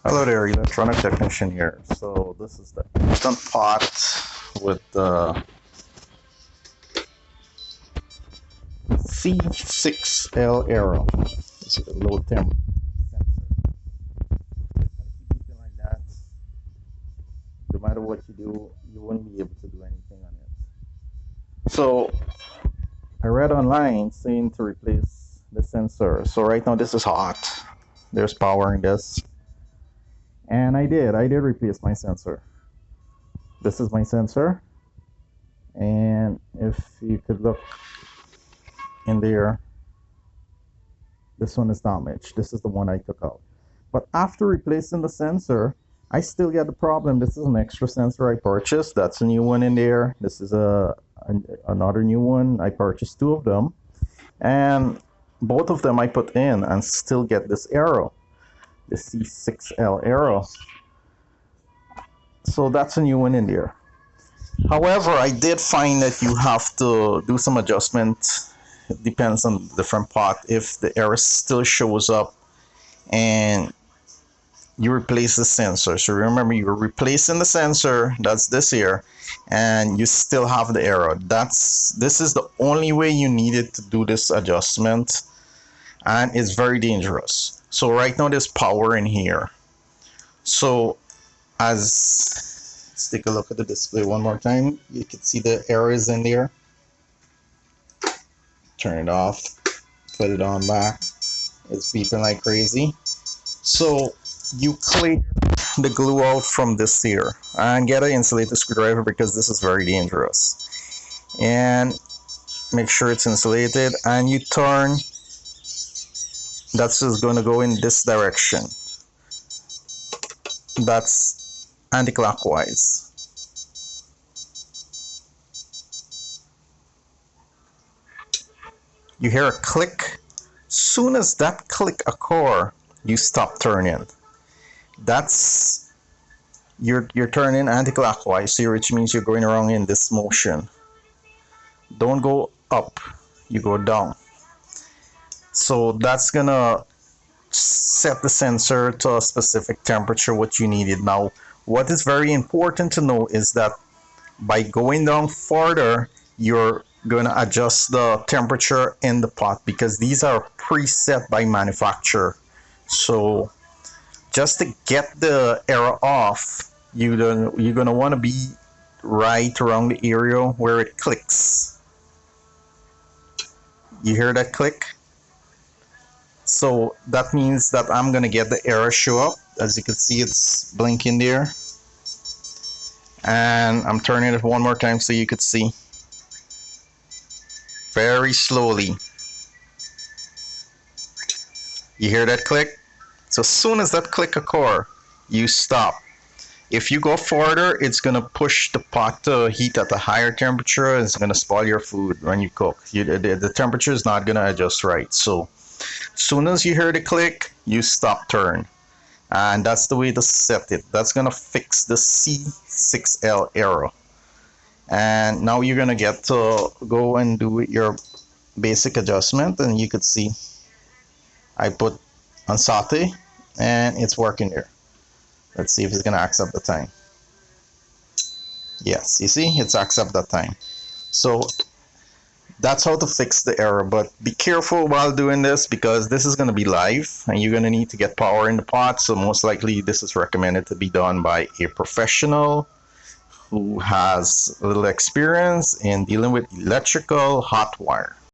Hello there, electronic technician here. So this is the instant pot with the C6L arrow. This is a low temp sensor. Keep anything like that. No matter what you do, you won't be able to do anything on it. So I read online saying to replace the sensor. So right now this is hot. There's power in this. And I did replace my sensor. This is my sensor, and if you could look in there, this one is damaged. This is the one I took out. But after replacing the sensor, I still get the problem. This is an extra sensor I purchased. That's a new one in there. This is another new one. I purchased two of them, and both of them I put in and still get this arrow, the C6L arrow. So that's a new one in there. However, I did find that you have to do some adjustment. It depends on the different pot. If the error still shows up and you replace the sensor. So remember, you're replacing the sensor, that's this here, and you still have the error. This is the only way you needed to do this adjustment, and it's very dangerous. So right now there's power in here. So let's take a look at the display one more time. You can see the errors in there. Turn it off, put it on back. It's beeping like crazy. So you clear the glue out from this here and get an insulated screwdriver, because this is very dangerous. And make sure it's insulated, and you turn. That's just going to go in this direction. That's anti-clockwise. You hear a click. Soon as that click occurs, you stop turning. That's you're turning anti-clockwise here, which means you're going around in this motion. Don't go up, you go down. So that's gonna set the sensor to a specific temperature what you needed. Now, what is very important to know is that by going down further, you're going to adjust the temperature in the pot, because these are preset by manufacturer. So just to get the error off, you're going to want to be right around the area where it clicks. You hear that click? So that means that I'm going to get the error show up. As you can see, it's blinking there. And I'm turning it one more time so you could see. Very slowly. You hear that click? So as soon as that click occurs, you stop. If you go further, it's going to push the pot to heat at a higher temperature. It's going to spoil your food when you cook. The temperature is not going to adjust right. So as soon as you hear the click, you stop turn. And that's the way to set it. That's going to fix the C6L error. And now you're going to get to go and do your basic adjustment. And you could see I put on saute and it's working there. Let's see if it's going to accept the time. Yes, you see, it's accept that time. So that's how to fix the error, but be careful while doing this, because this is going to be live and you're going to need to get power in the pot. So most likely this is recommended to be done by a professional who has a little experience in dealing with electrical hot wire.